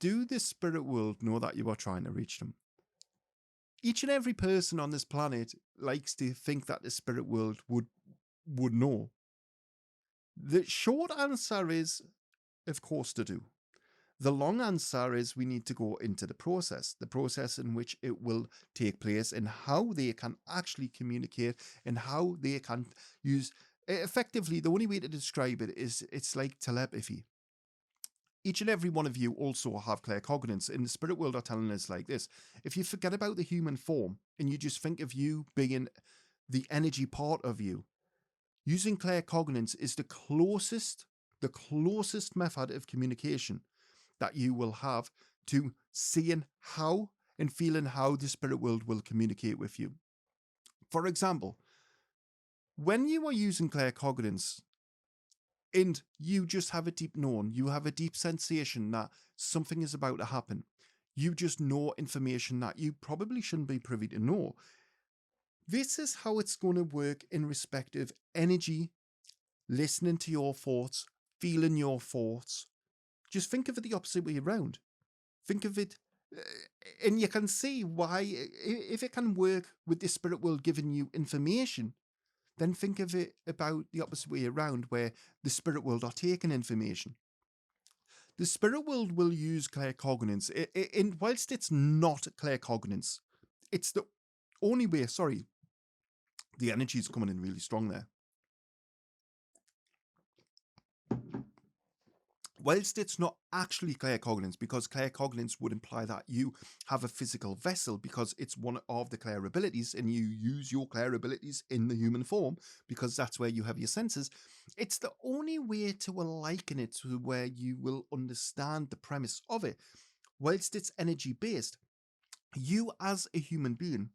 do the spirit world know that you are trying to reach them? Each and every person on this planet likes to think that the spirit world would know. The short answer is, of course, they do. The long answer is we need to go into the process in which it will take place and how they can actually communicate and how they can use. Effectively, the only way to describe it is it's like telepathy. Each and every one of you also have claircognizance. In the spirit world are telling us like this: if you forget about the human form and you just think of you being the energy part of you, using claircognizance is the closest method of communication that you will have to seeing how and feeling how the spirit world will communicate with you. For example, when you are using claircognizance and you just have a deep knowing, you have a deep sensation that something is about to happen, you just know information that you probably shouldn't be privy to know. This is how it's going to work in respect of energy, listening to your thoughts, feeling your thoughts. Just think of it the opposite way around. Think of it, and you can see why, if it can work with the spirit world giving you information, then think of it about the opposite way around, where the spirit world are taking information. The spirit world will use claircognizance, and whilst it's not claircognizance, it's the only way. Sorry, the energy is coming in really strong there. Whilst it's not actually claircognizance, because claircognizance would imply that you have a physical vessel, because it's one of the clair abilities and you use your clair abilities in the human form because that's where you have your senses. It's the only way to liken it to where you will understand the premise of it. Whilst it's energy based, you as a human being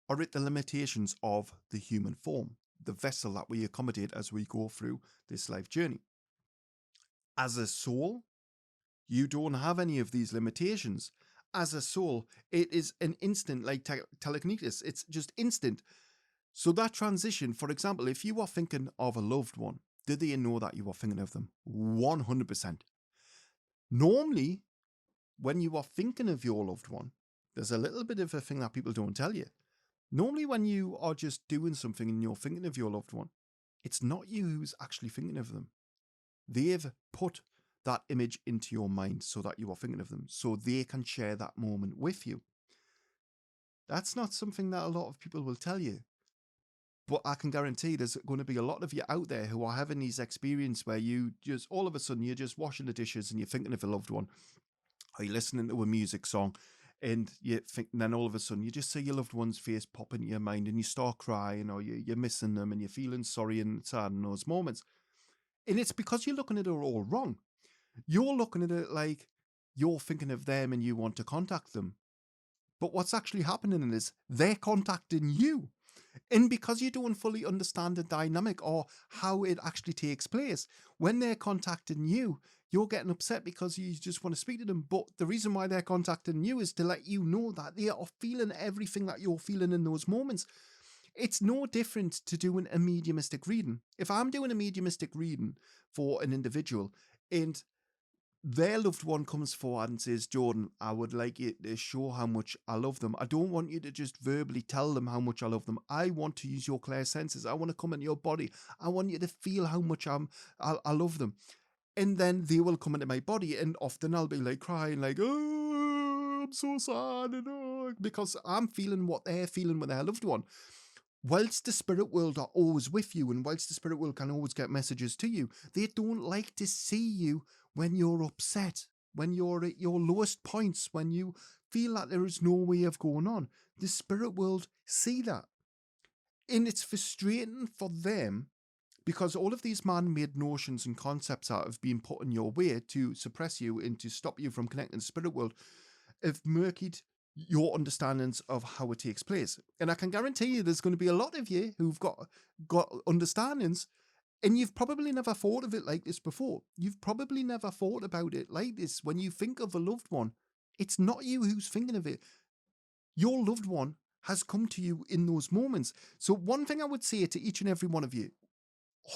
are at the limitations of the human form, the vessel that we accommodate as we go through this life journey. As a soul, you don't have any of these limitations. As a soul, it is an instant, like telekinesis. It's just instant. So that transition, for example, if you are thinking of a loved one, do they know that you are thinking of them? 100%. Normally, when you are thinking of your loved one, there's a little bit of a thing that people don't tell you. Normally, when you are just doing something and you're thinking of your loved one, it's not you who's actually thinking of them. They've put that image into your mind so that you are thinking of them, so they can share that moment with you. That's not something that a lot of people will tell you. But I can guarantee there's going to be a lot of you out there who are having these experiences where you just, all of a sudden, you're just washing the dishes and you're thinking of a loved one, or you're listening to a music song, and you think, and then all of a sudden you just see your loved one's face pop into your mind and you start crying, or you're missing them and you're feeling sorry and sad in those moments. And it's because you're looking at it all wrong. You're looking at it like you're thinking of them and you want to contact them. But what's actually happening is they're contacting you. And because you don't fully understand the dynamic or how it actually takes place, when they're contacting you, you're getting upset because you just want to speak to them. But the reason why they're contacting you is to let you know that they are feeling everything that you're feeling in those moments. It's no different to doing a mediumistic reading. If I'm doing a mediumistic reading for an individual and their loved one comes forward and says, Jordan, I would like you to show how much I love them. I don't want you to just verbally tell them how much I love them. I want to use your clear senses. I want to come into your body. I want you to feel how much I love them. And then they will come into my body, and often I'll be like crying, like, oh, I'm so sad, and oh, because I'm feeling what they're feeling with their loved one. Whilst the spirit world are always with you, and whilst the spirit world can always get messages to you, they don't like to see you when you're upset, when you're at your lowest points, when you feel that there is no way of going on. The spirit world see that. And it's frustrating for them because all of these man-made notions and concepts that have been put in your way to suppress you and to stop you from connecting to the spirit world have murkied your understandings of how it takes place. And I can guarantee you there's going to be a lot of you who've got understandings, and you've probably never thought of it like this before. You've probably never thought about it like this. When you think of a loved one, it's not you who's thinking of it. Your loved one has come to you in those moments. So one thing I would say to each and every one of you,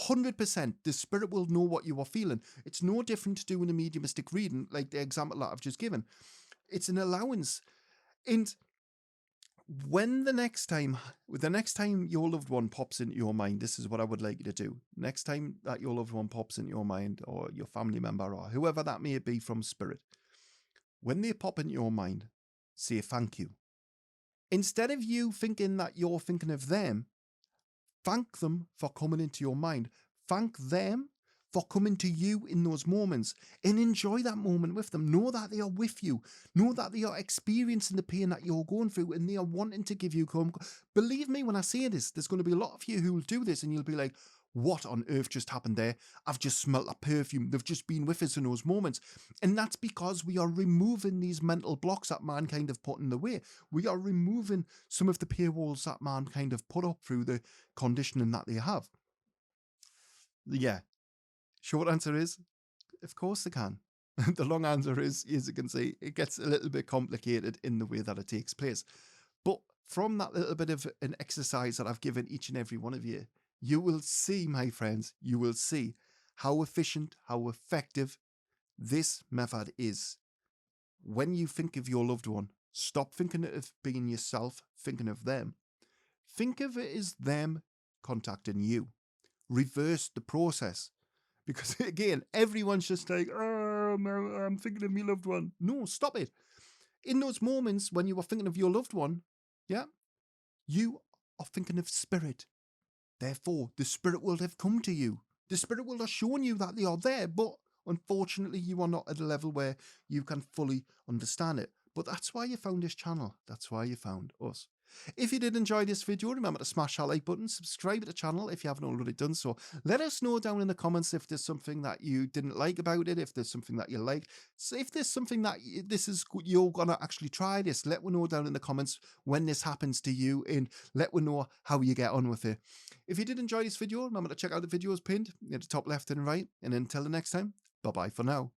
100%, the spirit will know what you are feeling. It's no different to doing a mediumistic reading, like the example that I've just given. It's an allowance. And when the next time your loved one pops into your mind, this is what I would like you to do. Next time that your loved one pops into your mind, or your family member, or whoever that may be from spirit, when they pop into your mind, say thank you. Instead of you thinking that you're thinking of them, thank them for coming into your mind. Thank them for coming to you in those moments, and enjoy that moment with them. Know that they are with you. Know that they are experiencing the pain that you're going through, and they are wanting to give you comfort. Believe me when I say this, there's going to be a lot of you who will do this, and you'll be like, what on earth just happened there? I've just smelt a perfume. They've just been with us in those moments. And that's because we are removing these mental blocks that mankind have put in the way. We are removing some of the paywalls that mankind have put up through the conditioning that they have. Yeah. Short answer is, of course they can. The long answer is, as you can see, it gets a little bit complicated in the way that it takes place. But from that little bit of an exercise that I've given each and every one of you, you will see, my friends, you will see how efficient, how effective this method is. When you think of your loved one, stop thinking of being yourself, thinking of them. Think of it as them contacting you. Reverse the process. Because again, everyone's just like, oh, I'm thinking of my loved one. No, stop it. In those moments when you are thinking of your loved one, yeah, you are thinking of spirit. Therefore, the spirit world have come to you. The spirit world has shown you that they are there, but unfortunately, you are not at a level where you can fully understand it. But that's why you found this channel. That's why you found us. If you did enjoy this video, remember to smash that like button, subscribe to the channel if you haven't already done so. Let us know down in the comments if there's something that you didn't like about it, if there's something that you liked. So if there's something that you're gonna actually try this, let me know down in the comments when this happens to you, and let me know how you get on with it. If you did enjoy this video, remember to check out the videos pinned at the top left and right. And until the next time, bye bye for now.